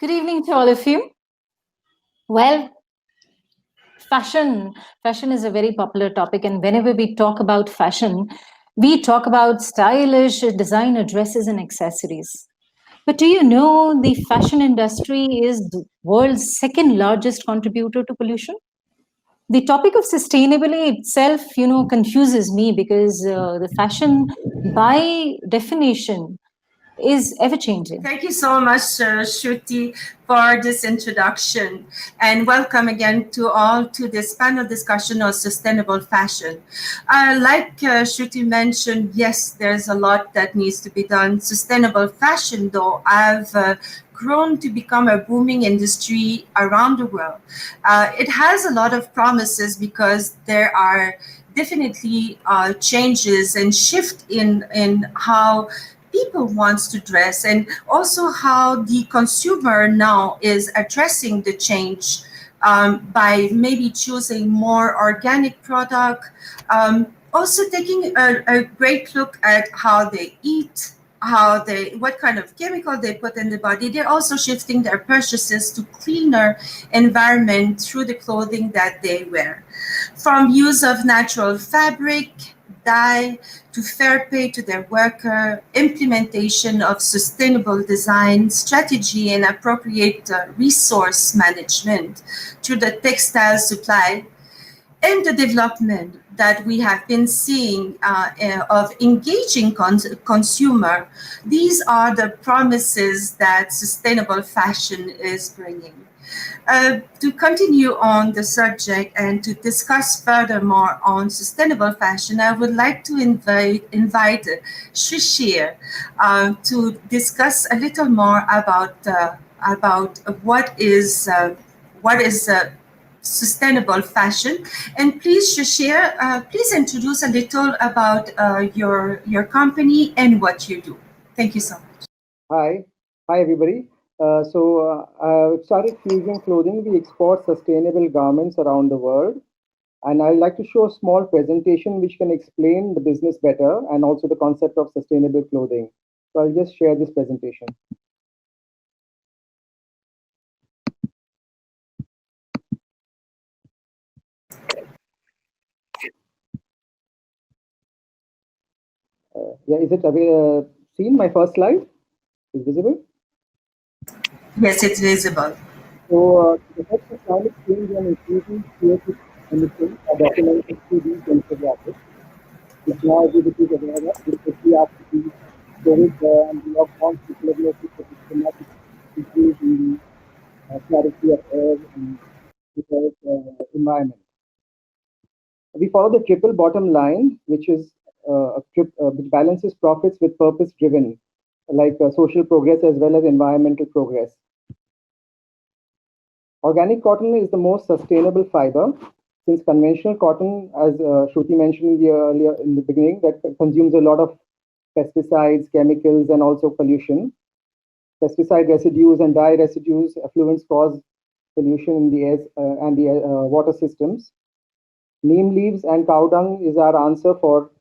Good evening to all of you. Well, fashion. Fashion is a very popular topic, and whenever we talk about fashion, we talk about stylish designer dresses and accessories. But do you know the fashion industry is the world's second largest contributor to pollution? The topic of sustainability itself, confuses me because the fashion, by definition, is ever changing. Thank you so much, Shruti, for this introduction, and welcome again to all to this panel discussion on sustainable fashion. Like Shruti mentioned, yes, there's a lot that needs to be done. Sustainable fashion, though, I've grown to become a booming industry around the world. It has a lot of promises because there are definitely changes and shift in how people wants to dress, and also how the consumer now is addressing the change by maybe choosing more organic product, also taking a great look at how they eat, what kind of chemical they put in the body. They're also shifting their purchases to cleaner environment through the clothing that they wear. From use of natural fabric, dye, to fair pay to their worker, implementation of sustainable design strategy and appropriate resource management to the textile supply, and the development that we have been seeing of engaging consumer. These are the promises that sustainable fashion is bringing. To continue on the subject and to discuss furthermore on sustainable fashion, I would like to invite Shishir to discuss a little more about what is sustainable fashion. And please, Shishir, please introduce a little about your company and what you do. Thank you so much. Hi everybody. I've started Fusion Clothing. We export sustainable garments around the world. And I'd like to show a small presentation which can explain the business better and also the concept of sustainable clothing. So I'll just share this presentation. Is it seen? My first slide is visible? Yes, it's visible. So the effects of climate change and increasing CO2 emissions are documented through these infographics, which now everybody is aware of, especially after the COVID and the lockdown, people have noticed that it's dramatic increase in the clarity of air and the environment. We follow the triple bottom line, which is which balances profits with purpose driven, like social progress as well as environmental progress. Organic cotton is the most sustainable fiber, since conventional cotton, as Shruti mentioned in the beginning, that consumes a lot of pesticides, chemicals, and also pollution. Pesticide residues and dye residues, effluents cause pollution in the air and the water systems. Neem leaves and cow dung is our answer for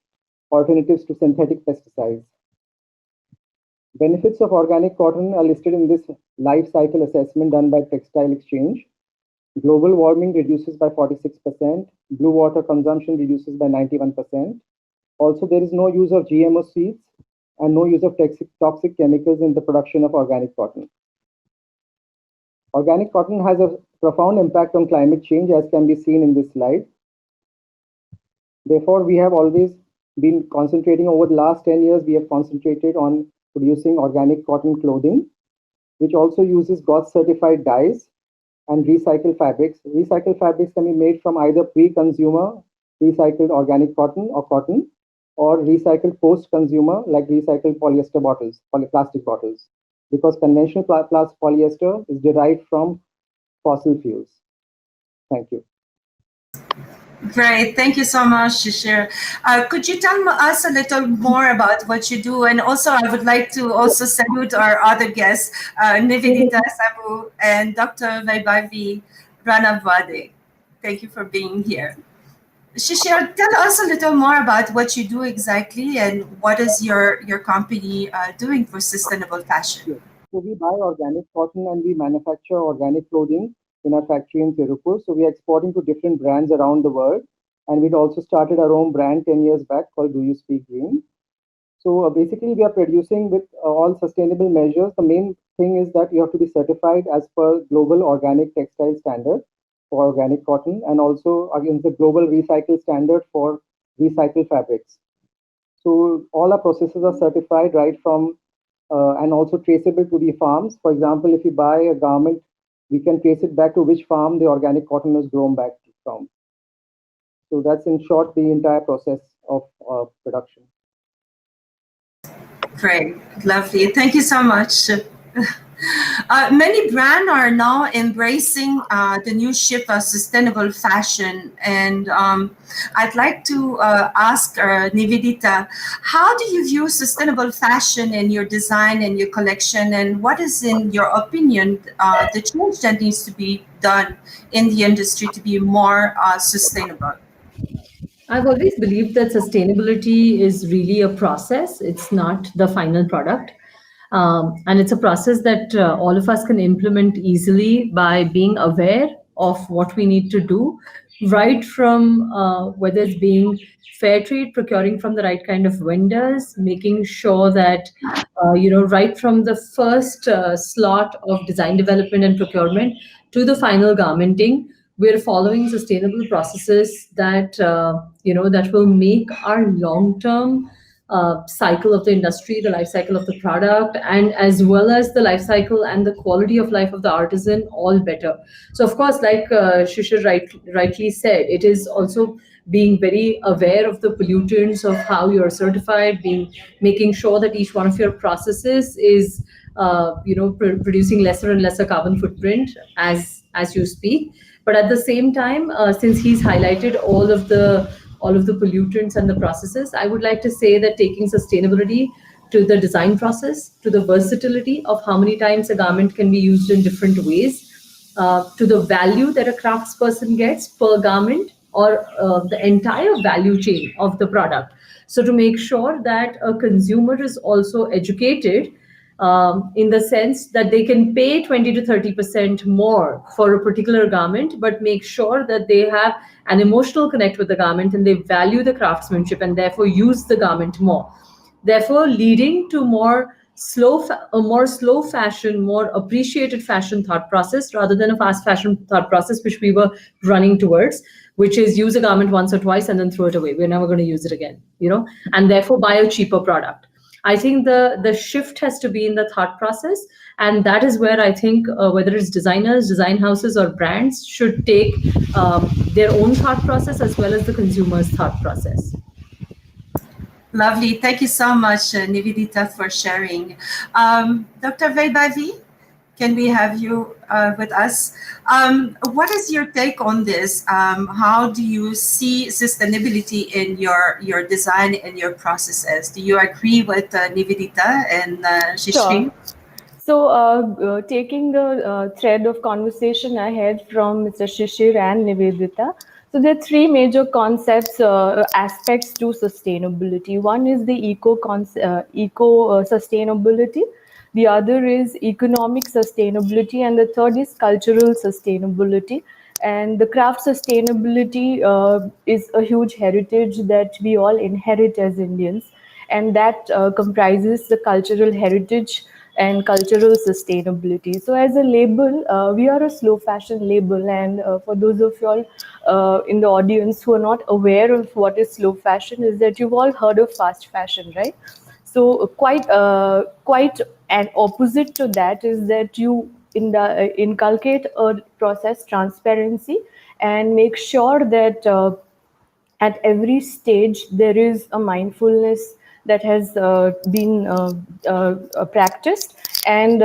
alternatives to synthetic pesticides. Benefits of organic cotton are listed in this life cycle assessment done by Textile Exchange. Global warming reduces by 46%. Blue water consumption reduces by 91%. Also, there is no use of GMO seeds and no use of toxic chemicals in the production of organic cotton. Organic cotton has a profound impact on climate change, as can be seen in this slide. Therefore, we have always been concentrating over the last 10 years, we have concentrated on producing organic cotton clothing, which also uses GOTS certified dyes and recycled fabrics. Recycled fabrics can be made from either pre-consumer recycled organic cotton, or recycled post-consumer like recycled polyester bottles, plastic bottles, because conventional polyester is derived from fossil fuels. Thank you. Great, thank you so much, Shishir. Could you tell us a little more about what you do? And also, I would like to also salute our other guests, Nivedita Saboo and Dr. Vaibbhavi P. Thank you for being here. Shishir, tell us a little more about what you do exactly and what is your company doing for sustainable fashion. So we buy organic cotton and we manufacture organic clothing in our factory in Tirupur. So we are exporting to different brands around the world. And we'd also started our own brand 10 years back called Do You Speak Green? So basically, we are producing with all sustainable measures. The main thing is that you have to be certified as per global organic textile standard for organic cotton and also against the global recycle standard for recycled fabrics. So all our processes are certified right from and also traceable to the farms. For example, if you buy a garment, we can trace it back to which farm the organic cotton was grown back from. So that's in short the entire process of production. Great, lovely. Thank you so much. Many brands are now embracing the new shift of sustainable fashion, and I'd like to ask Nivedita, how do you view sustainable fashion in your design and your collection, and what is, in your opinion, the change that needs to be done in the industry to be more sustainable? I've always believed that sustainability is really a process. It's not the final product. And it's a process that all of us can implement easily by being aware of what we need to do, right from whether it's being fair trade, procuring from the right kind of vendors, making sure that, right from the first slot of design development and procurement to the final garmenting, we're following sustainable processes that that will make our long-term cycle of the industry, the life cycle of the product, and as well as the life cycle and the quality of life of the artisan all better. So of course, like Shishir rightly said, it is also being very aware of the pollutants of how you're certified, making sure that each one of your processes is producing lesser and lesser carbon footprint as you speak. But at the same time, since he's highlighted all of the pollutants and the processes, I would like to say that taking sustainability to the design process, to the versatility of how many times a garment can be used in different ways, to the value that a craftsperson gets per garment, or the entire value chain of the product. So to make sure that a consumer is also educated in the sense that they can pay 20 to 30% more for a particular garment, but make sure that they have an emotional connect with the garment and they value the craftsmanship and therefore use the garment more. Therefore, leading to a more slow fashion, more appreciated fashion thought process rather than a fast fashion thought process, which we were running towards, which is use a garment once or twice and then throw it away. We're never going to use it again, and therefore buy a cheaper product. I think the shift has to be in the thought process, and that is where I think whether it's designers, design houses, or brands should take their own thought process as well as the consumer's thought process. Lovely. Thank you so much, Nivedita, for sharing. Dr. Vaibbhavi, can we have you with us? What is your take on this? How do you see sustainability in your design and your processes? Do you agree with Nivedita and Shishir? Sure. So taking the thread of conversation I had from Mr. Shishir and Nivedita, so there are three major concepts, aspects to sustainability. One is the eco sustainability. The other is economic sustainability, and the third is cultural sustainability. And the craft sustainability is a huge heritage that we all inherit as Indians, and that comprises the cultural heritage and cultural sustainability. So as a label, we are a slow fashion label, and for those of y'all in the audience who are not aware of what is slow fashion, is that you've all heard of fast fashion, right? So quite an opposite to that is that you inculcate a process transparency and make sure that at every stage there is a mindfulness that has been practiced. And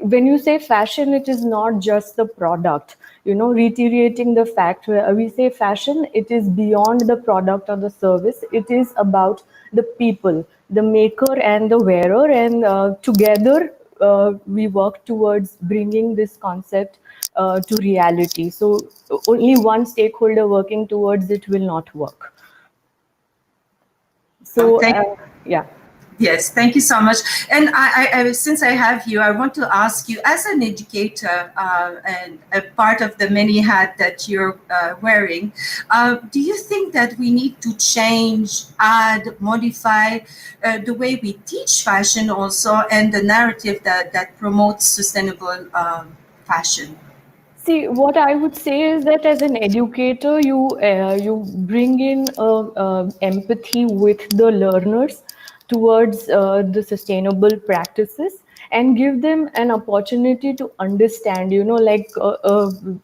when you say fashion, it is not just the product, reiterating the fact where we say fashion, it is beyond the product or the service. It is about the people, the maker and the wearer, and together we work towards bringing this concept to reality. So only one stakeholder working towards it will not work. So yeah. Yes, thank you so much. And since I have you, I want to ask you, as an educator and a part of the many hat that you're wearing, do you think that we need to change, add, modify the way we teach fashion also, and the narrative that promotes sustainable fashion? See, what I would say is that as an educator, you bring in empathy with the learners towards the sustainable practices and give them an opportunity to understand. Like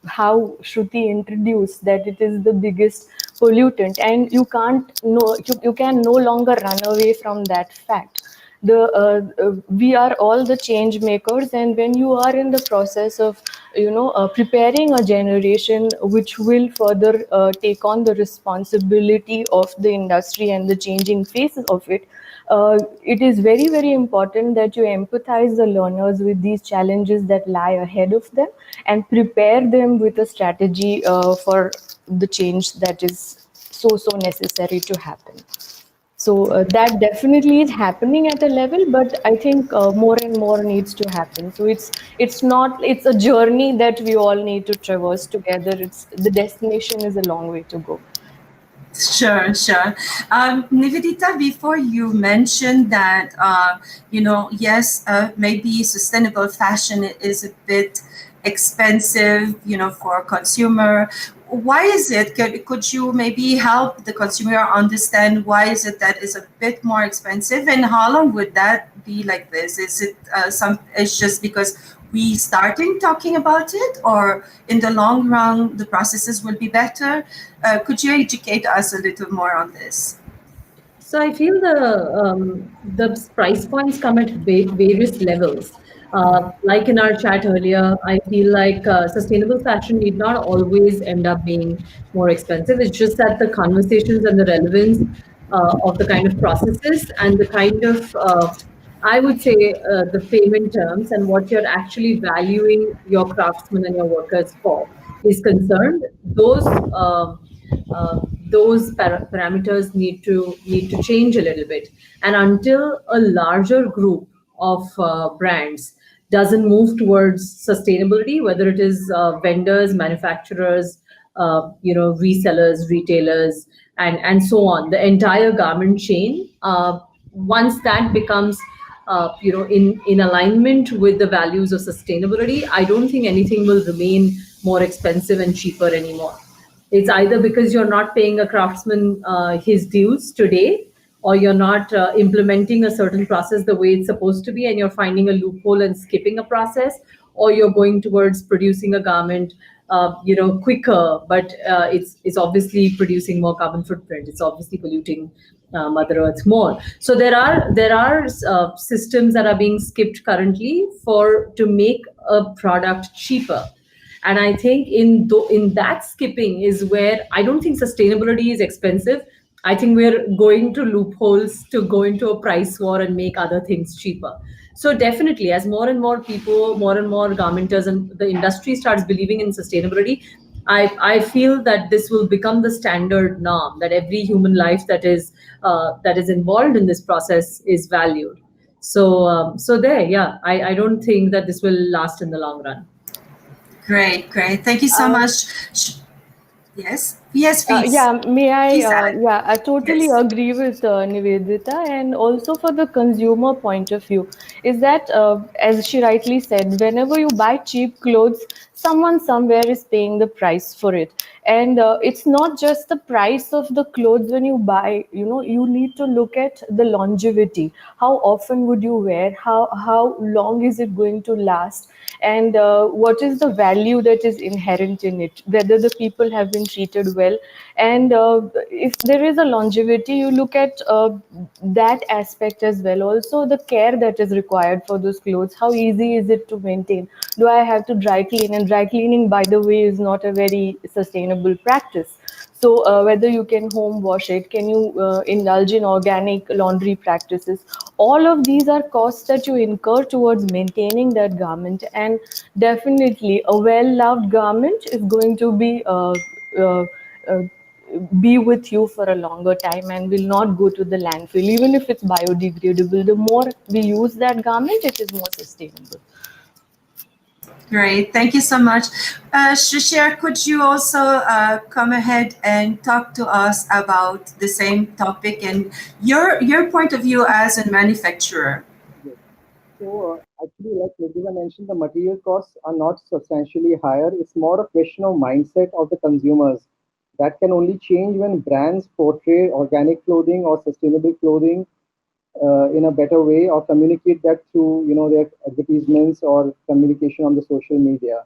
how Shruti introduced that it is the biggest pollutant, and you can no longer run away from that fact. We are all the change makers, and when you are in the process of preparing a generation which will further take on the responsibility of the industry and the changing faces of it, it is very, very important that you empathize the learners with these challenges that lie ahead of them and prepare them with a strategy for the change that is so necessary to happen. So that definitely is happening at a level, but I think more and more needs to happen. So it's a journey that we all need to traverse together. It's the destination is a long way to go. Sure, sure. Nivedita, before you mentioned that, yes, maybe sustainable fashion is a bit expensive, for consumer. Why is it? Could you maybe help the consumer understand why is it that is a bit more expensive, and how long would that be like this? Is it it's just because we starting talking about it, or in the long run the processes will be better? Could you educate us a little more on this? So I feel the price points come at various levels. Like in our chat earlier, I feel like sustainable fashion need not always end up being more expensive. It's just that the conversations and the relevance of the kind of processes and the kind of I would say the payment terms and what you're actually valuing your craftsmen and your workers for is concerned. Those parameters need to change a little bit, and until a larger group of brands doesn't move towards sustainability, whether it is vendors, manufacturers, resellers, retailers, and so on, the entire garment chain, once that becomes in alignment with the values of sustainability, I don't think anything will remain more expensive and cheaper anymore. It's either because you're not paying a craftsman his dues today, or you're not implementing a certain process the way it's supposed to be, and you're finding a loophole and skipping a process, or you're going towards producing a garment, quicker, but it's obviously producing more carbon footprint. It's obviously polluting Mother Earth more. So there are systems that are being skipped currently for to make a product cheaper. And I think in that skipping is where I don't think sustainability is expensive. I think we're going to loopholes to go into a price war and make other things cheaper. So definitely, as more and more people, more and more garmenters, and the industry starts believing in sustainability, I feel that this will become the standard norm, that every human life that is involved in this process is valued. So there, yeah, I don't think that this will last in the long run. Great, great. Thank you so Uh, much. Yes, yes, please. Yeah, may I? Please add. Yeah, I totally Yes. agree with Nivedita, and also for the consumer point of view, is that as she rightly said, whenever you buy cheap clothes, someone somewhere is paying the price for it, and it's not just the price of the clothes when you buy. You need to look at the longevity. How often would you wear? How long is it going to last? And what is the value that is inherent in it, whether the people have been treated well. And if there is a longevity, you look at that aspect as well. Also the care that is required for those clothes, how easy is it to maintain? Do I have to dry clean? And dry cleaning, by the way, is not a very sustainable practice. So whether you can home wash it, can you indulge in organic laundry practices? All of these are costs that you incur towards maintaining that garment. And definitely a well-loved garment is going to be uh, be with you for a longer time and will not go to the landfill. Even if it's biodegradable, the more we use that garment, it is more sustainable. Great, thank you so much. Shishir, could you also come ahead and talk to us about the same topic and your point of view as a manufacturer? Yes. So actually, like Nivedita mentioned, the material costs are not substantially higher. It's more a question of mindset of the consumers. That can only change when brands portray organic clothing or sustainable clothing in a better way, or communicate that through their advertisements or communication on the social media.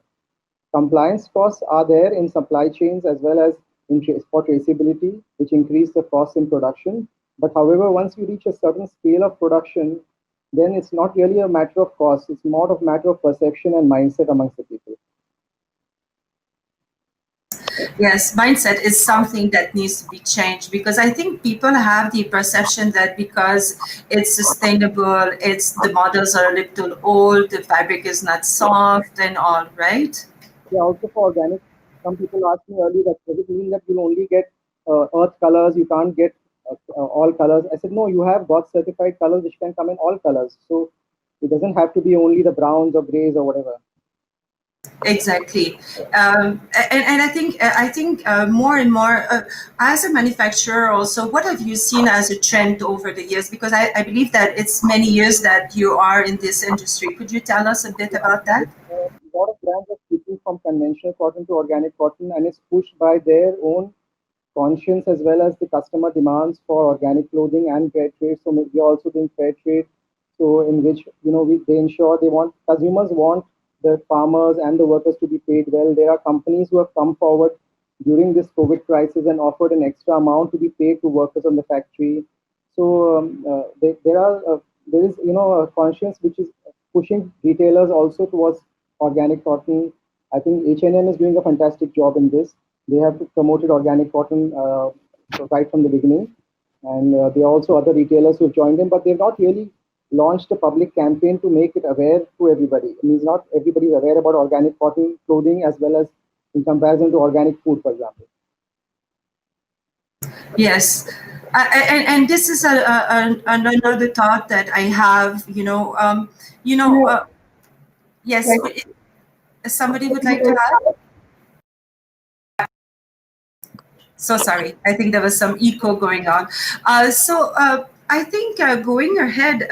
Compliance costs are there in supply chains as well as for traceability, which increase the cost in production. But however, once you reach a certain scale of production, then it's not really a matter of cost. It's more of a matter of perception and mindset amongst the people. Yes, mindset is something that needs to be changed, because I think people have the perception that because it's sustainable, it's the models are a little old, the fabric is not soft and all, right? Yeah, also for organic, some people asked me earlier that does it mean that you'll only get earth colors, you can't get all colors? I said, no, you have got certified colors which can come in all colors. So it doesn't have to be only the browns or grays or whatever. Exactly, and I think more and more as a manufacturer also, what have you seen as a trend over the years? Because I believe that it's many years that you are in this industry. Could you tell us a bit about that? A lot of brands are switching from conventional cotton to organic cotton, and it's pushed by their own conscience as well as the customer demands for organic clothing and fair trade. So we are also doing fair trade, so in which they ensure consumers want the farmers and the workers to be paid well. There are companies who have come forward during this COVID crisis and offered an extra amount to be paid to workers on the factory. So there is a conscience which is pushing retailers also towards organic cotton. I think H&M is doing a fantastic job in this. They have promoted organic cotton right from the beginning, and there are also other retailers who have joined them, but they've not really launched a public campaign to make it aware to everybody. It means not everybody is aware about organic cotton clothing as well as in comparison to organic food, for example. Yes, and this is another thought that I have. Yes, somebody would like to add. So sorry, I think there was some echo going on. I think going ahead,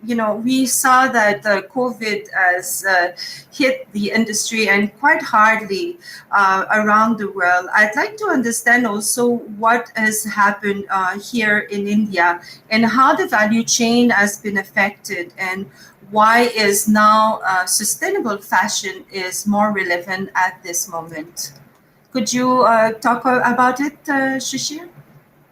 we saw that COVID has hit the industry and quite hardly around the world. I'd like to understand also what has happened here in India and how the value chain has been affected, and why is now sustainable fashion is more relevant at this moment. Could you talk about it, Shishir?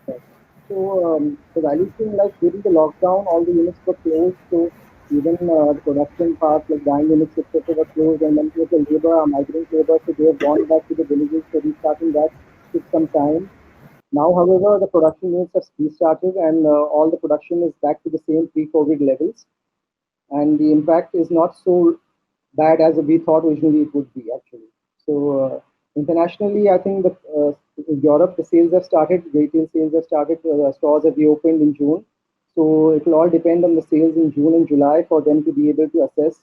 Yes. So the value chain, like during the lockdown, all the units were closed. So even the production parts, like dyeing units, etc., were closed, and many of the labor are migrant labor, so they have gone back to the villages. So restarting that took some time. Now, however, the production units have restarted, and all the production is back to the same pre-COVID levels, and the impact is not so bad as we thought originally it would be actually. So internationally, I think that in Europe the sales have started, retail sales have started, stores have reopened in June. So it will all depend on the sales in June and July for them to be able to assess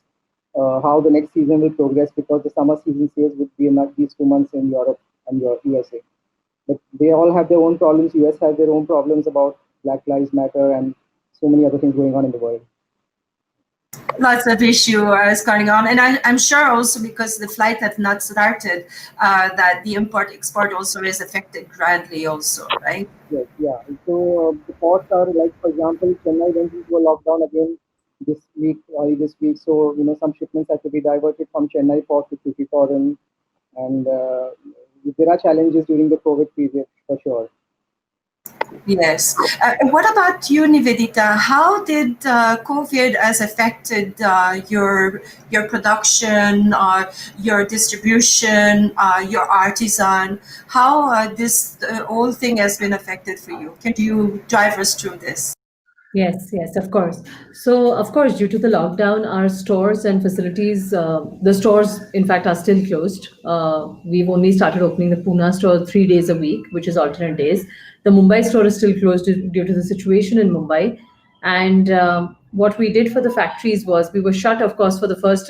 how the next season will progress, because the summer season sales would be in these 2 months in Europe and USA. But they all have their own problems. US has their own problems about Black Lives Matter and so many other things going on in the world. Lots of issues going on, and I'm sure also because the flight have not started, that the import-export also is affected greatly also, right? Yes, yeah. So the ports are like, for example, Chennai went into a lockdown again early this week. So some shipments have to be diverted from Chennai port to Tuticorin, and there are challenges during the COVID period for sure. Yes. What about you, Nivedita? How did COVID has affected your production, your distribution, your artisan? How this whole thing has been affected for you? Can you drive us through this? Yes, of course. So, of course, due to the lockdown, our stores and facilities, the stores, in fact, are still closed. We've only started opening the Pune store 3 days a week, which is alternate days. The Mumbai store is still closed due to the situation in Mumbai. And what we did for the factories was we were shut, of course, for the first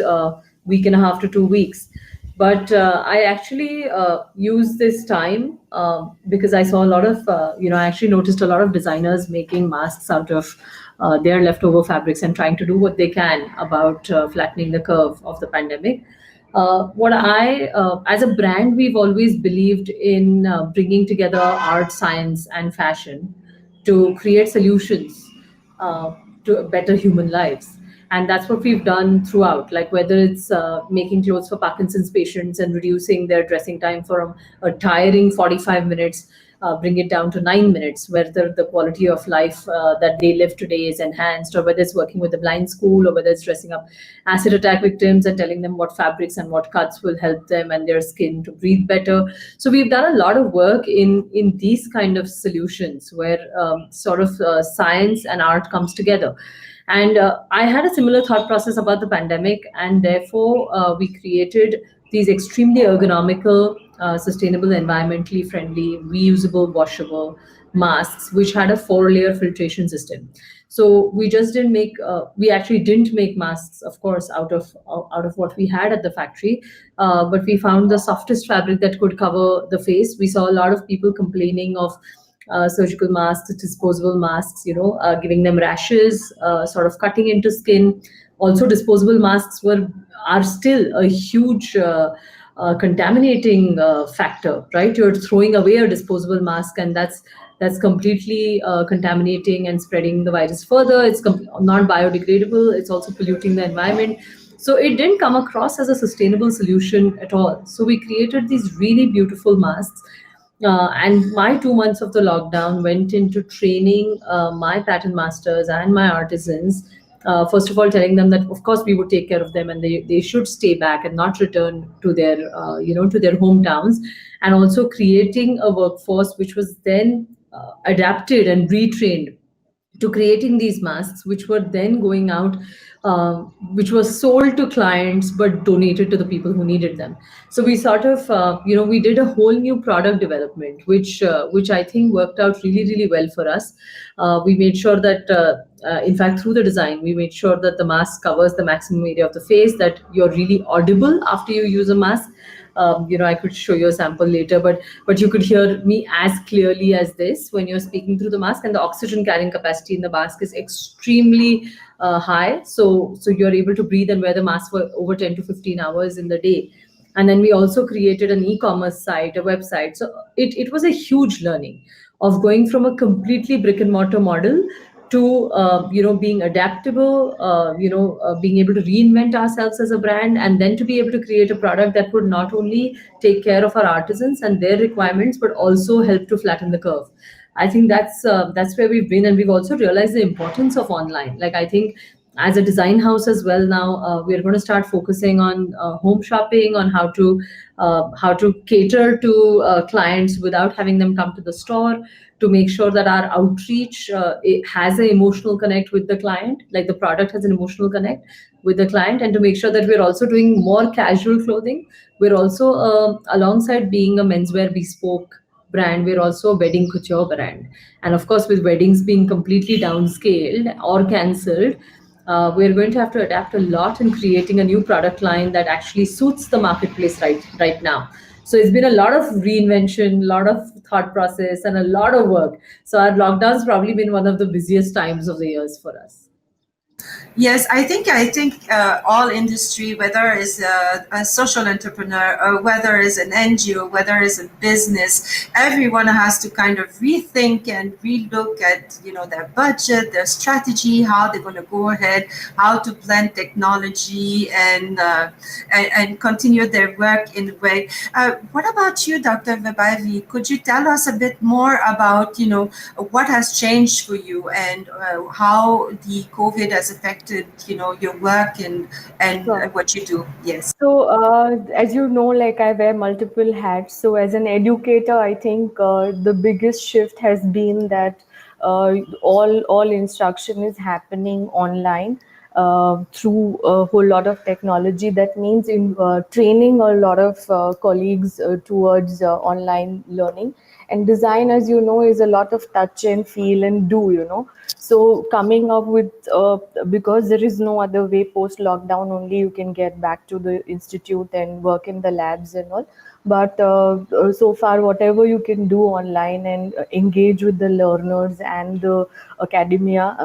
week and a half to 2 weeks. But I actually used this time because I saw a lot of, I actually noticed a lot of designers making masks out of their leftover fabrics and trying to do what they can about flattening the curve of the pandemic. As a brand, we've always believed in bringing together art, science, and fashion to create solutions to better human lives. And that's what we've done throughout, like whether it's making clothes for Parkinson's patients and reducing their dressing time from a tiring 45 minutes, bring it down to 9 minutes, whether the quality of life that they live today is enhanced, or whether it's working with the blind school, or whether it's dressing up acid attack victims and telling them what fabrics and what cuts will help them and their skin to breathe better. So we've done a lot of work in these kind of solutions where science and art comes together. And I had a similar thought process about the pandemic, and therefore we created these extremely ergonomical, sustainable, environmentally friendly, reusable, washable masks, which had a 4-layer filtration system. So we actually didn't make masks, of course, out of what we had at the factory, but we found the softest fabric that could cover the face. We saw a lot of people complaining of surgical masks, disposable masks, giving them rashes, sort of cutting into skin. Also, disposable masks are still a huge contaminating factor, right? You're throwing away a disposable mask, and that's completely contaminating and spreading the virus further. It's not biodegradable. It's also polluting the environment. So it didn't come across as a sustainable solution at all. So we created these really beautiful masks. And my 2 months of the lockdown went into training my pattern masters and my artisans. First of all, telling them that of course we would take care of them and they should stay back and not return to their to their hometowns, and also creating a workforce which was then adapted and retrained to creating these masks, which were then going out, which was sold to clients but donated to the people who needed them. So we sort of, we did a whole new product development, which I think worked out really, really well for us. We made sure that, in fact, through the design, we made sure that the mask covers the maximum area of the face, that you're really audible after you use a mask. I could show you a sample later, but you could hear me as clearly as this when you're speaking through the mask, and the oxygen carrying capacity in the mask is extremely high. So you're able to breathe and wear the mask for over 10 to 15 hours in the day. And then we also created an e-commerce site, a website. So it was a huge learning of going from a completely brick and mortar model to being adaptable, being able to reinvent ourselves as a brand, and then to be able to create a product that would not only take care of our artisans and their requirements, but also help to flatten the curve. I think that's where we've been, and we've also realized the importance of online. Like, I think as a design house as well now, we're going to start focusing on home shopping, on how to cater to clients without having them come to the store, to make sure that our outreach it has an emotional connect with the client, like the product has an emotional connect with the client, and to make sure that we're also doing more casual clothing. We're also, alongside being a menswear bespoke brand, we're also a wedding couture brand. And of course, with weddings being completely downscaled or cancelled, we're going to have to adapt a lot in creating a new product line that actually suits the marketplace right now. So it's been a lot of reinvention, a lot of thought process, and a lot of work. So our lockdown's probably been one of the busiest times of the years for us. Yes, I think all industry, whether it's a social entrepreneur or whether it's an NGO, whether it's a business, everyone has to kind of rethink and relook at their budget, their strategy, how they're going to go ahead, how to blend technology and continue their work in a way. What about you, Dr. Vaibbhavi? Could you tell us a bit more about what has changed for you and how the COVID has affected your work and Sure. what you do? Yes. So, as you know, like I wear multiple hats. So, as an educator, I think the biggest shift has been that all instruction is happening online through a whole lot of technology. That means in training a lot of colleagues towards online learning. And design, as you know, is a lot of touch and feel and do. So coming up with because there is no other way post lockdown, only you can get back to the institute and work in the labs and all. But so far, whatever you can do online and engage with the learners and the academia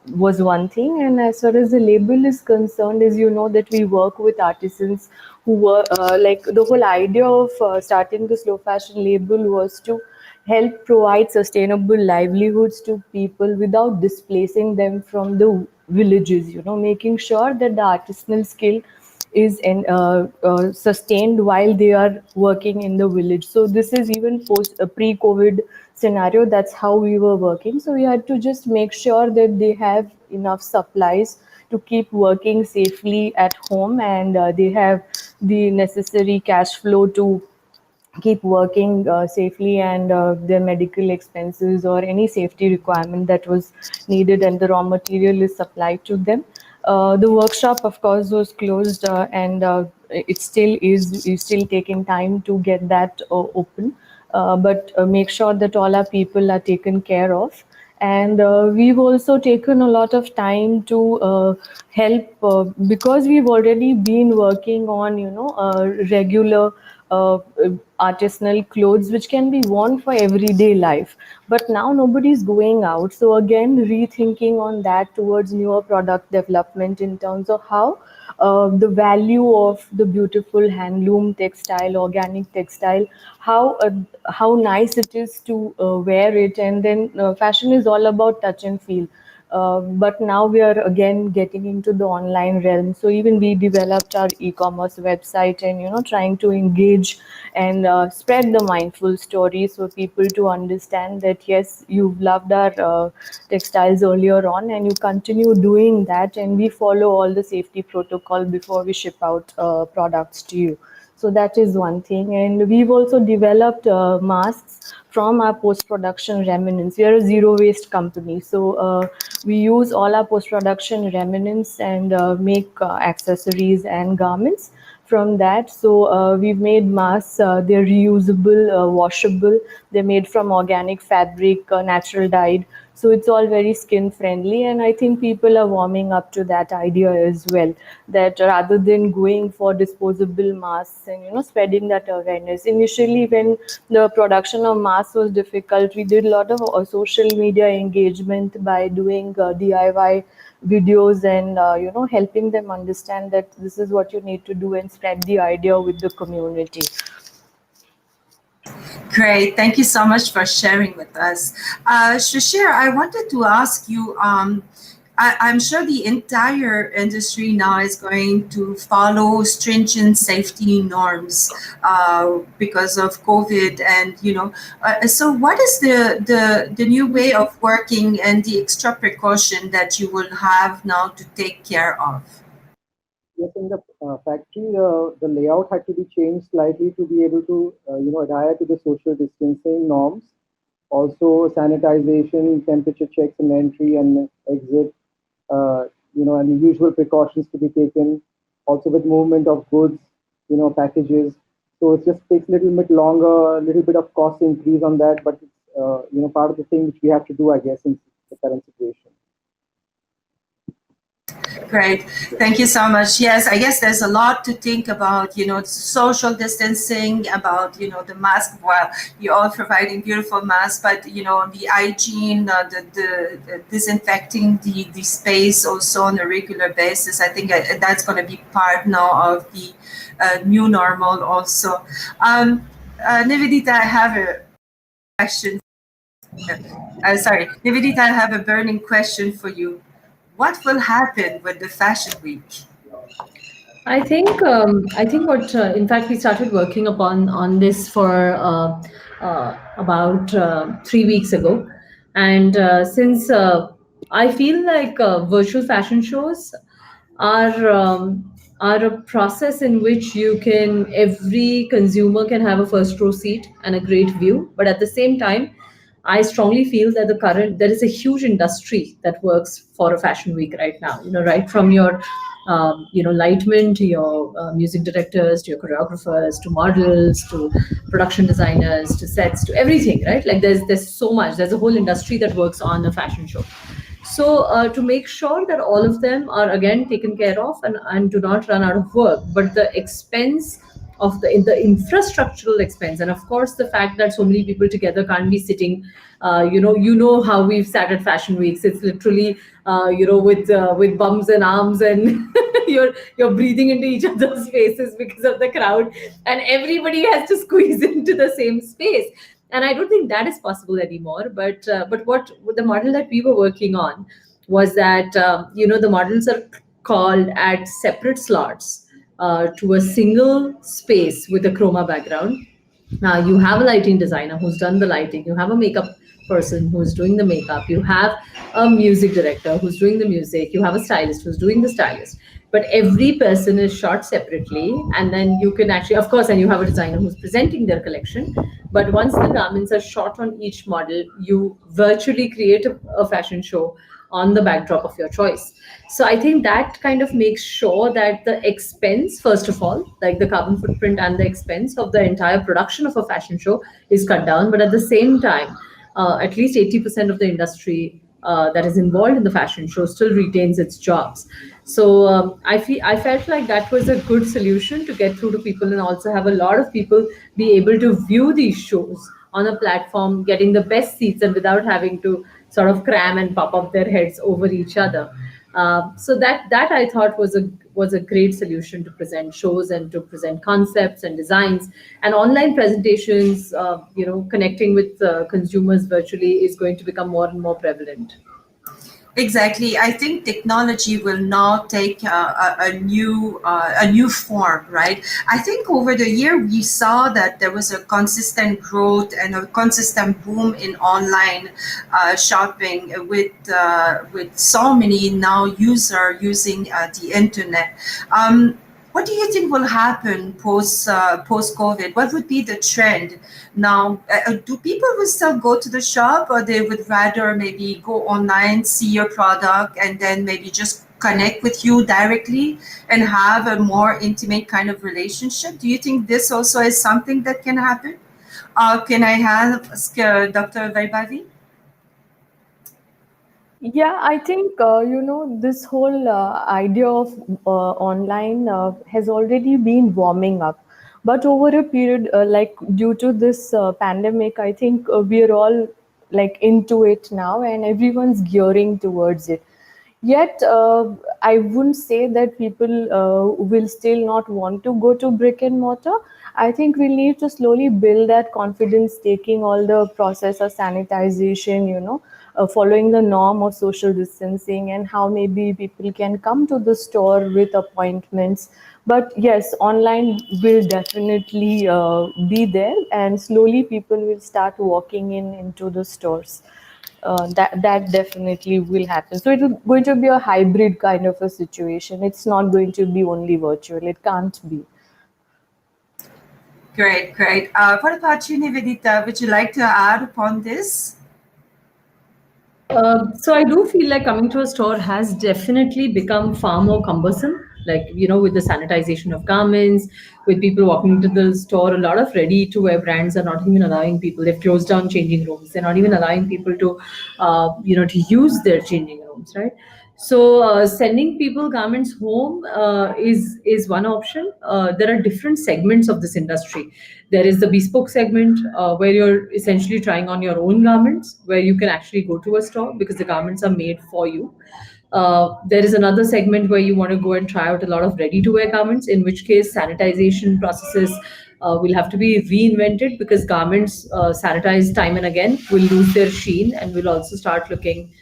was one thing. And as far as the label is concerned, as you know, that we work with artisans who were like, the whole idea of starting the slow fashion label was to help provide sustainable livelihoods to people without displacing them from the villages, making sure that the artisanal skill is sustained while they are working in the village. So this is even post a pre-COVID scenario. That's how we were working. So we had to just make sure that they have enough supplies to keep working safely at home, and they have the necessary cash flow to keep working safely, and their medical expenses or any safety requirement that was needed, and the raw material is supplied to them. The workshop, of course, was closed, and it still is still taking time to get that open. But make sure that all our people are taken care of. And we've also taken a lot of time to help, because we've already been working on regular artisanal clothes which can be worn for everyday life, but now nobody's going out. So again, rethinking on that towards newer product development in terms of how the value of the beautiful handloom textile, organic textile, how nice it is to wear it. And then fashion is all about touch and feel. But now we are again getting into the online realm. So even we developed our e-commerce website, and trying to engage and spread the mindful stories for people to understand that yes, you've loved our textiles earlier on, and you continue doing that, and we follow all the safety protocol before we ship out products to you. So that is one thing. And we've also developed masks from our post-production remnants. We are a zero waste company. So we use all our post-production remnants and make accessories and garments from that. So we've made masks. They're reusable, washable. They're made from organic fabric, natural dyed. So it's all very skin friendly, and I think people are warming up to that idea as well, that rather than going for disposable masks and spreading that awareness. Initially, when the production of masks was difficult, we did a lot of social media engagement by doing DIY videos, and helping them understand that this is what you need to do and spread the idea with the community. Great. Thank you so much for sharing with us. Shishir, I wanted to ask you, I'm sure the entire industry now is going to follow stringent safety norms because of COVID, and so what is the new way of working and the extra precaution that you will have now to take care of? Yes, in the factory, the layout had to be changed slightly to be able to, adhere to the social distancing norms. Also, sanitization, temperature checks in entry and exit, and the usual precautions to be taken. Also, with movement of goods, packages. So it just takes a little bit longer, a little bit of cost increase on that, but it's, part of the thing which we have to do, I guess, in the current situation. Great. Thank you so much. Yes, I guess there's a lot to think about, social distancing, about, the mask. Well, you're all providing beautiful masks, but, the hygiene, the disinfecting the space also on a regular basis. I think that's going to be part now of the new normal also. Nivedita, I have a question. Sorry, Nivedita, I have a burning question for you. What will happen with the Fashion Week? I think what in fact we started working on this for about 3 weeks ago, and since I feel like virtual fashion shows are a process in which every consumer can have a first row seat and a great view, but at the same time I strongly feel that there is a huge industry that works for a fashion week right now. Right from your lightmen to your music directors, to your choreographers, to models, to production designers, to sets, to everything, right? Like there's so much. There's a whole industry that works on a fashion show. So to make sure that all of them are again taken care of and do not run out of work, but the expense of the infrastructural expense, and of course the fact that so many people together can't be sitting, how we've sat at fashion weeks. It's literally with bums and arms, and you're breathing into each other's faces because of the crowd, and everybody has to squeeze into the same space. And I don't think that is possible anymore. But what the model that we were working on was that the models are called at separate slots to a single space with a chroma background. You have a lighting designer who's done the lighting. You have a makeup person who's doing the makeup. You have a music director who's doing the music. You have a stylist who's doing the stylist. But every person is shot separately, and then you can actually, of course, and you have a designer who's presenting their collection. But once the garments are shot on each model, you virtually create a fashion show on the backdrop of your choice. So I think that kind of makes sure that the expense, first of all, like the carbon footprint and the expense of the entire production of a fashion show is cut down. But at the same time, at least 80% of the industry that is involved in the fashion show still retains its jobs. So I felt like that was a good solution to get through to people, and also have a lot of people be able to view these shows on a platform, getting the best seats and without having to sort of cram and pop up their heads over each other. So that I thought was a great solution to present shows and to present concepts and designs. And online presentations, connecting with consumers virtually is going to become more and more prevalent. Exactly. I think technology will now take a new form, right? I think over the year we saw that there was a consistent growth and a consistent boom in online shopping with so many now users using the internet. What do you think will happen post COVID? What would be the trend now? Do people will still go to the shop, or they would rather maybe go online, see your product, and then maybe just connect with you directly and have a more intimate kind of relationship? Do you think this also is something that can happen? Can I ask Dr. Vaibbhavi? Yeah, I think this whole idea of online has already been warming up, but over a period like due to this pandemic, I think we are all like into it now, and everyone's gearing towards it. Yet, I wouldn't say that people will still not want to go to brick and mortar. I think we need to slowly build that confidence, taking all the process of sanitization, following the norm of social distancing, and how maybe people can come to the store with appointments. But yes, online will definitely be there, and slowly people will start walking into the stores. That definitely will happen. So it's going to be a hybrid kind of a situation. It's not going to be only virtual. It can't be. Great, great. What about you, Nivedita? Would you like to add upon this? So I do feel like coming to a store has definitely become far more cumbersome. Like, with the sanitization of garments, with people walking into the store, a lot of ready-to-wear brands are not even allowing people. They've closed down changing rooms. They're not even allowing people to, to use their changing rooms, right? So sending people garments home is one option. There are different segments of this industry. There is the bespoke segment where you're essentially trying on your own garments, where you can actually go to a store because the garments are made for you. There is another segment where you want to go and try out a lot of ready-to-wear garments, in which case sanitization processes will have to be reinvented, because garments sanitized time and again will lose their sheen and will also start looking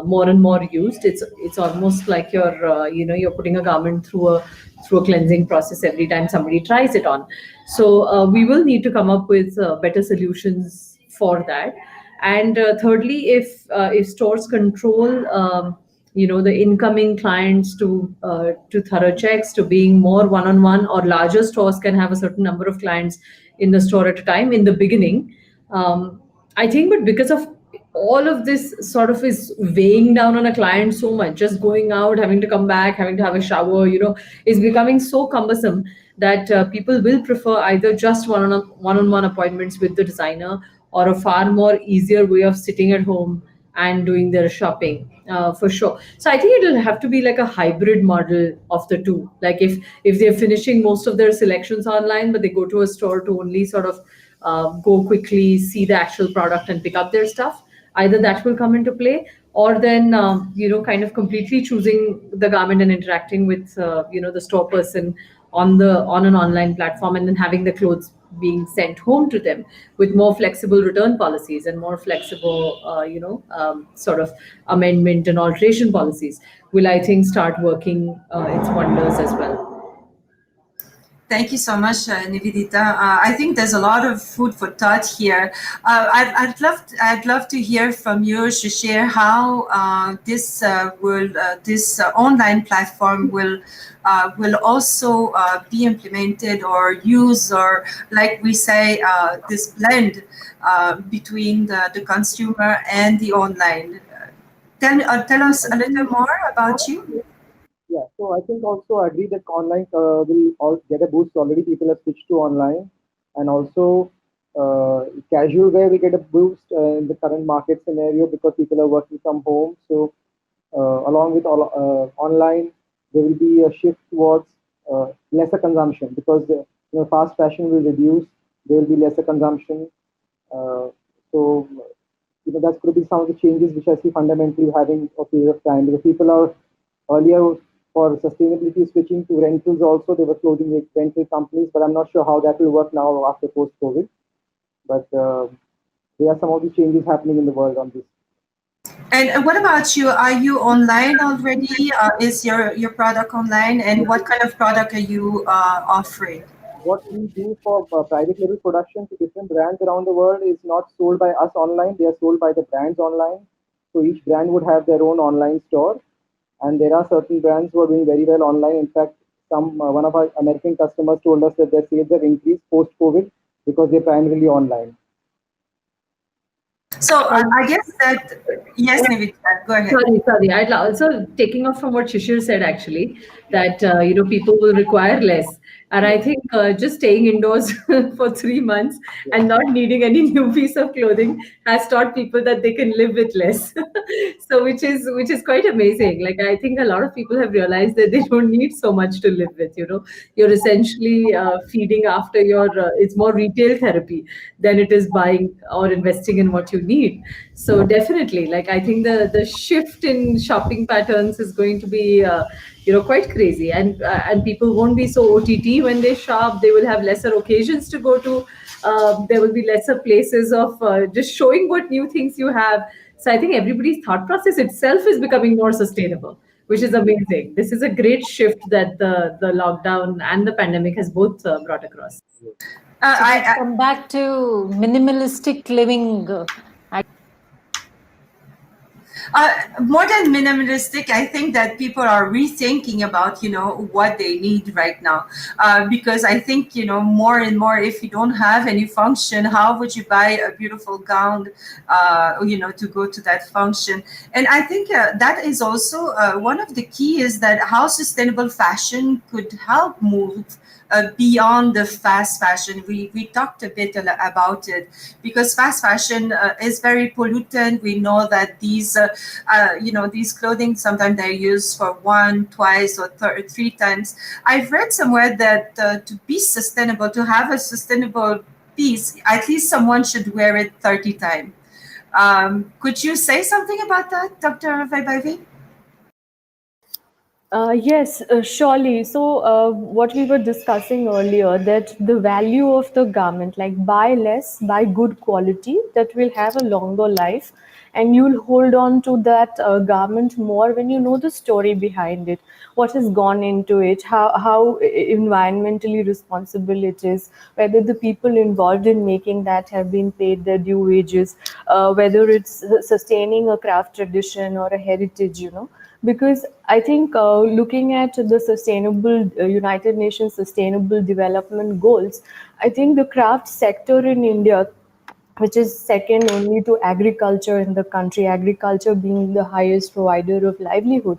more and more used. It's almost like you're putting a garment through a cleansing process every time somebody tries it on. So we will need to come up with better solutions for that. And thirdly, if stores control the incoming clients to thorough checks, to being more one-on-one, or larger stores can have a certain number of clients in the store at a time in the beginning. I think, but because of all of this sort of is weighing down on a client so much, just going out, having to come back, having to have a shower, is becoming so cumbersome that people will prefer either just one-on-one appointments with the designer, or a far more easier way of sitting at home and doing their shopping, for sure. So I think it'll have to be like a hybrid model of the two. Like if they're finishing most of their selections online, but they go to a store to only sort of go quickly, see the actual product and pick up their stuff, either that will come into play, or then kind of completely choosing the garment and interacting with the store person on an online platform, and then having the clothes being sent home to them with more flexible return policies and more flexible sort of amendment and alteration policies will, I think, start working its wonders as well. Thank you so much, Nivedita. I think there's a lot of food for thought here. I'd love to hear from you, Shishir, how this online platform will also be implemented or used, or like we say, this blend between the consumer and the online. Tell us a little more about you. Yeah, so I think also I agree that online will all get a boost. Already people have switched to online, and also casual wear will get a boost in the current market scenario because people are working from home. So along with online, there will be a shift towards lesser consumption because fast fashion will reduce. There will be lesser consumption. So that's going to be some of the changes which I see fundamentally having a period of time, because people are earlier for sustainability switching to rentals also. They were closing with rental companies, but I'm not sure how that will work now after post-COVID. But there are some of the changes happening in the world on this. And what about you? Are you online already? Is your product online? And what kind of product are you offering? What we do for private label production to different brands around the world is not sold by us online. They are sold by the brands online. So each brand would have their own online store. And there are certain brands who are doing very well online. In fact, one of our American customers told us that their sales have increased post-COVID because they're primarily online. So I guess that, yes, Nivedita, go ahead. Sorry. I'd also, taking off from what Shishir said, actually, that people will require less. And I think just staying indoors for 3 months and not needing any new piece of clothing has taught people that they can live with less. So which is quite amazing. Like, I think a lot of people have realized that they don't need so much to live with. You're essentially feeding after it's more retail therapy than it is buying or investing in what you need. So definitely, like, I think the shift in shopping patterns is going to be quite crazy, and people won't be so OTT when they shop. They will have lesser occasions to go to. There will be lesser places of just showing what new things you have. So I think everybody's thought process itself is becoming more sustainable, which is amazing. This is a great shift that the lockdown and the pandemic has both brought across. I come back to minimalistic living. More than minimalistic, I think that people are rethinking about, what they need right now. Because I think, more and more, if you don't have any function, how would you buy a beautiful gown, to go to that function? And I think that is also one of the key is that how sustainable fashion could help move beyond the fast fashion. We talked a bit about it, because fast fashion is very pollutant. We know that these clothing, sometimes they're used for 1, 2, or 3 times. I've read somewhere that to be sustainable, to have a sustainable piece, at least someone should wear it 30 times. Could you say something about that, Dr. Vaibbhavi? Yes, surely. So, what we were discussing earlier, that the value of the garment, like buy less, buy good quality, that will have a longer life, and you'll hold on to that garment more when you know the story behind it, what has gone into it, how environmentally responsible it is, whether the people involved in making that have been paid their due wages, whether it's sustaining a craft tradition or a heritage, because I think looking at the sustainable United Nations Sustainable Development Goals, I think the craft sector in India which is second only to agriculture in the country, agriculture being the highest provider of livelihood.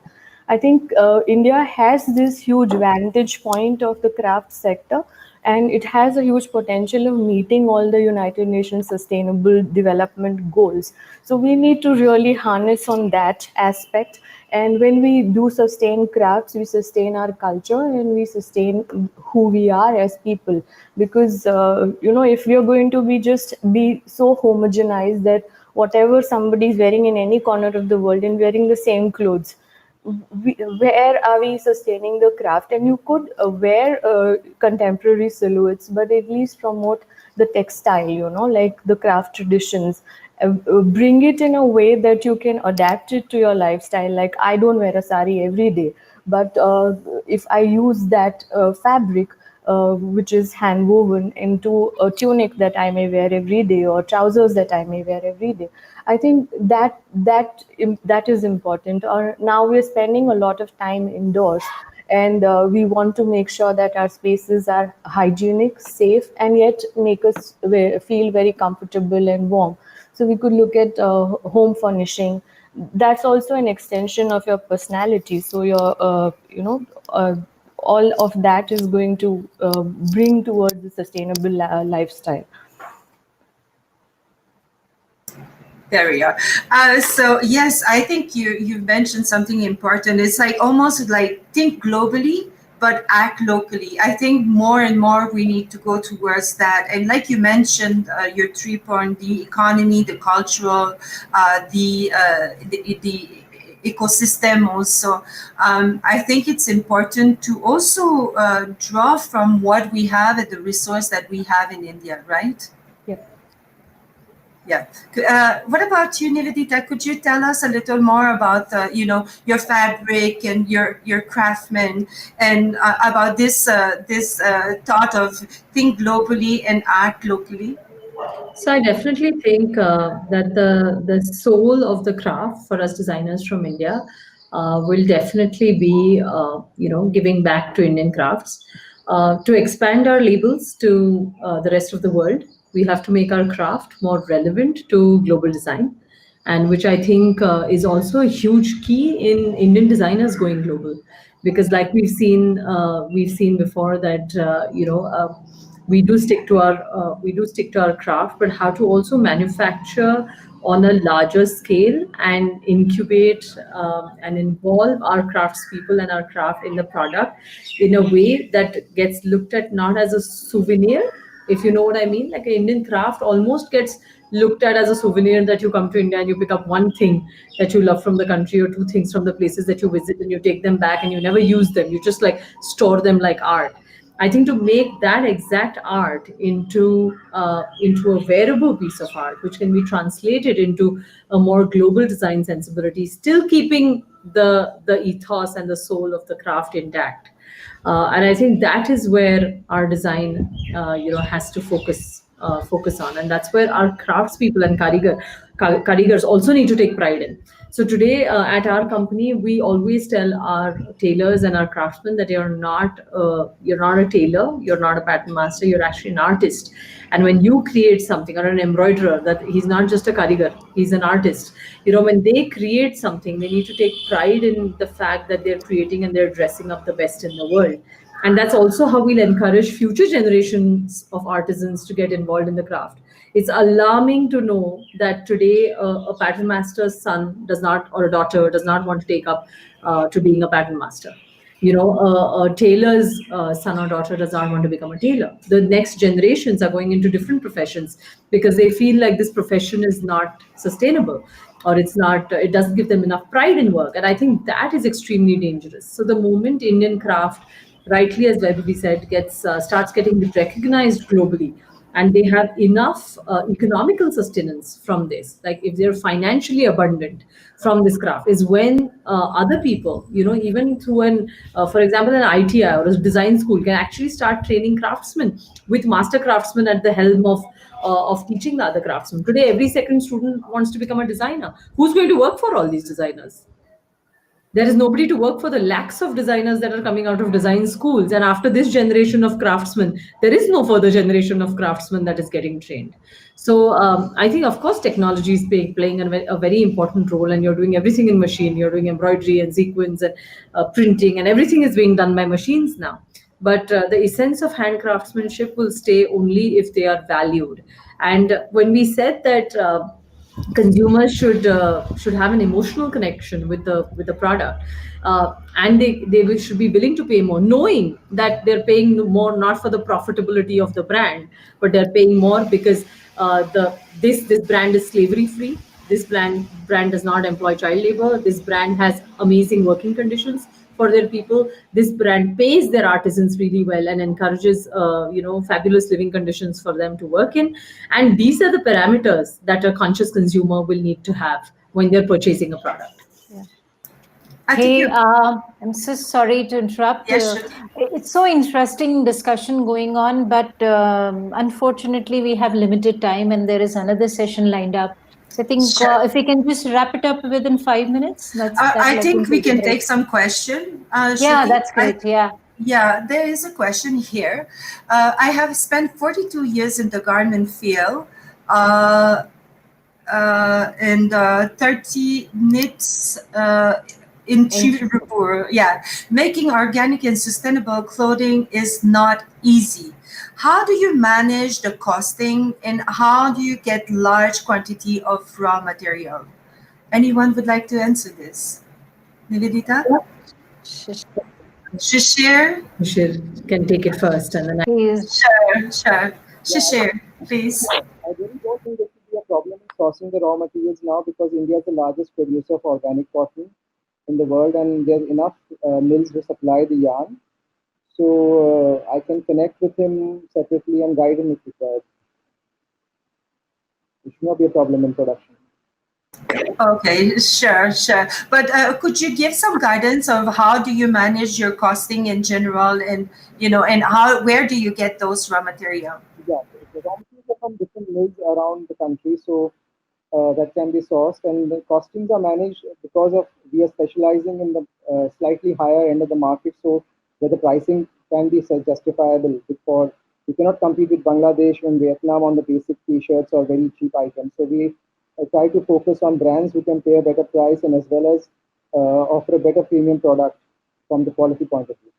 I think India has this huge vantage point of the craft sector, and it has a huge potential of meeting all the United Nations Sustainable Development Goals. So we need to really harness on that aspect. And when we do sustain crafts, we sustain our culture and we sustain who we are as people. Because if we are going to be so homogenized that whatever somebody is wearing in any corner of the world and wearing the same clothes, where are we sustaining the craft? And you could wear contemporary silhouettes, but at least promote the textile, like the craft traditions. Bring it in a way that you can adapt it to your lifestyle. Like, I don't wear a sari every day, but if I use that fabric, which is hand woven, into a tunic that I may wear every day, or trousers that I may wear every day. I think that is important. Or now we're spending a lot of time indoors, and we want to make sure that our spaces are hygienic, safe, and yet make us feel very comfortable and warm. So we could look at home furnishing. That's also an extension of your personality. So your all of that is going to bring towards the sustainable lifestyle. There we are. So yes, I think you mentioned something important. It's like almost like think globally but act locally. I think more and more we need to go towards that. And like you mentioned, your 3 point: the economy, the cultural, the ecosystem also. I think it's important to also draw from what we have and the resource that we have in India, right? Yeah. What about you, Nivedita? Could you tell us a little more about your fabric and your craftsmen, and about this thought of think globally and act locally? So I definitely think that the soul of the craft for us designers from India will definitely be giving back to Indian crafts. To expand our labels to the rest of the world, we have to make our craft more relevant to global design, and which I think is also a huge key in Indian designers going global, because like we've seen before that we do stick to our craft, but how to also manufacture on a larger scale and incubate and involve our craftspeople and our craft in the product in a way that gets looked at not as a souvenir, if you know what I mean. Like an Indian craft almost gets looked at as a souvenir, that you come to India and you pick up one thing that you love from the country, or two things from the places that you visit, and you take them back and you never use them. You just like store them like art. I think to make that exact art into a wearable piece of art, which can be translated into a more global design sensibility, still keeping the ethos and the soul of the craft intact. And I think that is where our design, has to focus on, and that's where our craftspeople and karigars also need to take pride in. So today, at our company, we always tell our tailors and our craftsmen that you're not a tailor, you're not a pattern master, you're actually an artist. And when you create something, or an embroiderer, that he's not just a karigar, he's an artist. When they create something, they need to take pride in the fact that they're creating and they're dressing up the best in the world. And that's also how we'll encourage future generations of artisans to get involved in the craft. It's alarming to know that today a pattern master's son does not, or a daughter does not want to take up to being a pattern master. A tailor's son or daughter does not want to become a tailor. The next generations are going into different professions because they feel like this profession is not sustainable, or it doesn't give them enough pride in work. And I think that is extremely dangerous. So the moment Indian craft, rightly as Vaibbhavi said, starts getting recognized globally, and they have enough economical sustenance from this, like if they're financially abundant from this craft, is when other people, even through for example, an ITI or a design school, can actually start training craftsmen, with master craftsmen at the helm of teaching the other craftsmen. Today, every second student wants to become a designer. Who's going to work for all these designers? there is nobody to work for the lakhs of designers that are coming out of design schools. And after this generation of craftsmen, there is no further generation of craftsmen that is getting trained. So I think, of course, technology is playing a very important role, and you're doing everything in machine. You're doing embroidery and sequins and printing, and everything is being done by machines now. But the essence of hand craftsmanship will stay only if they are valued. And when we said that consumers should have an emotional connection with the product, and should be willing to pay more, knowing that they're paying more not for the profitability of the brand, but they're paying more because this brand is slavery free. This brand does not employ child labor. This brand has amazing working conditions for their people. This brand pays their artisans really well and encourages fabulous living conditions for them to work in. And these are the parameters that a conscious consumer will need to have when they're purchasing a product. Hey, I'm so sorry to interrupt. Yes, it's so interesting discussion going on, but unfortunately we have limited time and there is another session lined up. So I think if we can just wrap it up within 5 minutes. I think we can take some question. Yeah, that's great. Yeah, there is a question here. I have spent 42 years in the garment field and 30 knits in Chirupur. Yeah, making organic and sustainable clothing is not easy. How do you manage the costing, and how do you get large quantity of raw material? Anyone would like to answer this? Nivedita? Shishir? Shishir can take it first, and then Sure. Shishir, please. I really don't think there should be a problem in sourcing the raw materials now, because India is the largest producer of organic cotton in the world, and there's enough mills to supply the yarn. So I can connect with him separately and guide him if required. It should not be a problem in production. Okay, sure. But could you give some guidance of how do you manage your costing in general, and and where do you get those raw material? Yeah, the raw materials are from different mills around the country, so that can be sourced, and the costings are managed because of we are specializing in the slightly higher end of the market, so where the pricing can be justifiable. Before we cannot compete with Bangladesh and Vietnam on the basic t-shirts or very cheap items. So we try to focus on brands who can pay a better price and as well as offer a better premium product from the quality point of view.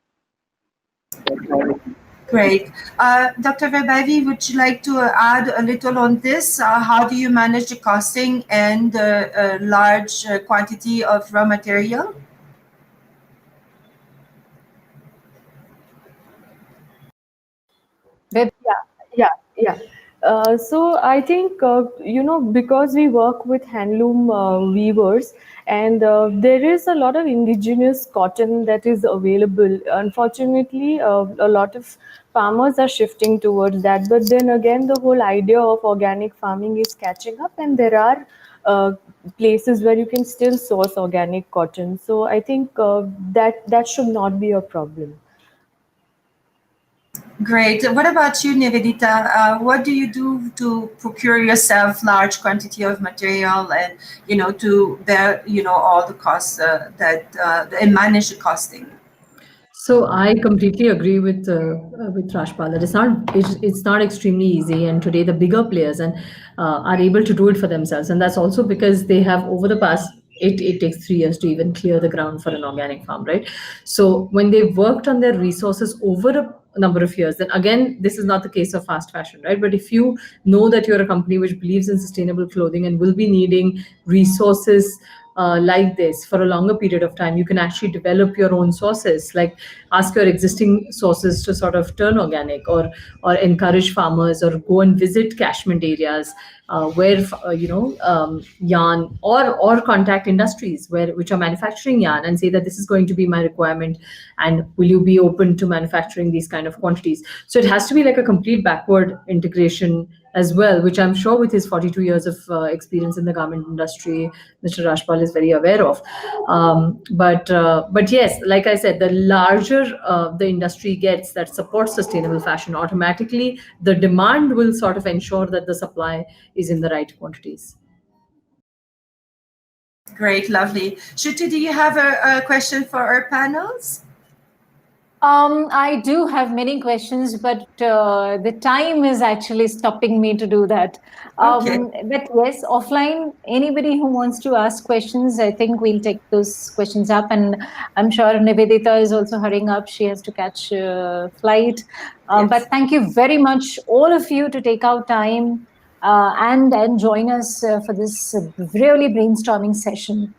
Great. Dr. Vaibbhavi, would you like to add a little on this? How do you manage the costing and the large quantity of raw material? Yeah. So I think, because we work with handloom weavers, and there is a lot of indigenous cotton that is available. Unfortunately, a lot of farmers are shifting towards that. But then again, the whole idea of organic farming is catching up, and there are places where you can still source organic cotton. So I think that should not be a problem. Great. What about you, Nivedita? What do you do to procure yourself large quantity of material and to bear all the costs and manage the costing? So I completely agree with Rashpal that it's not extremely easy, and today the bigger players are able to do it for themselves, and that's also because they have over the past. It takes 3 years to even clear the ground for an organic farm, right? So when they've worked on their resources over a number of years, then again, this is not the case of fast fashion, right? But if you know that you're a company which believes in sustainable clothing and will be needing resources like this for a longer period of time, you can actually develop your own sources, like ask your existing sources to sort of turn organic, or encourage farmers, or go and visit catchment areas where yarn, or contact industries which are manufacturing yarn and say that this is going to be my requirement, and will you be open to manufacturing these kind of quantities? So it has to be like a complete backward integration as well, which I'm sure with his 42 years of experience in the garment industry, Mr. Rashpal is very aware of. But yes, like I said, the larger the industry gets that supports sustainable fashion, automatically the demand will sort of ensure that the supply is in the right quantities. Great, lovely. Shruti, do you have a question for our panels? I do have many questions, but the time is actually stopping me to do that. Okay. But yes, offline, anybody who wants to ask questions, I think we'll take those questions up. And I'm sure Nivedita is also hurrying up. She has to catch a flight. Yes. But thank you very much, all of you, to take out time and join us for this really brainstorming session.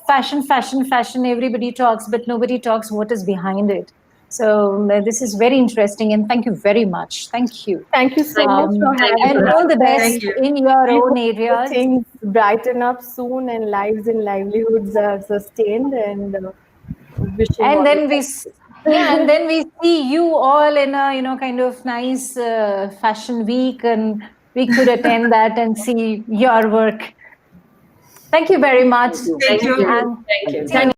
Fashion, everybody talks, but nobody talks what is behind it. So this is very interesting, and thank you very much. Thank you. Thank you so much for having And us. all the best Thank you. in your We own hope areas. things brighten up soon and lives and livelihoods are sustained, and wishing all And the then best. and then we see you all in a kind of nice fashion week, and we could attend that and see your work. Thank you very much. Thank you. Thank you. And Thank you. see you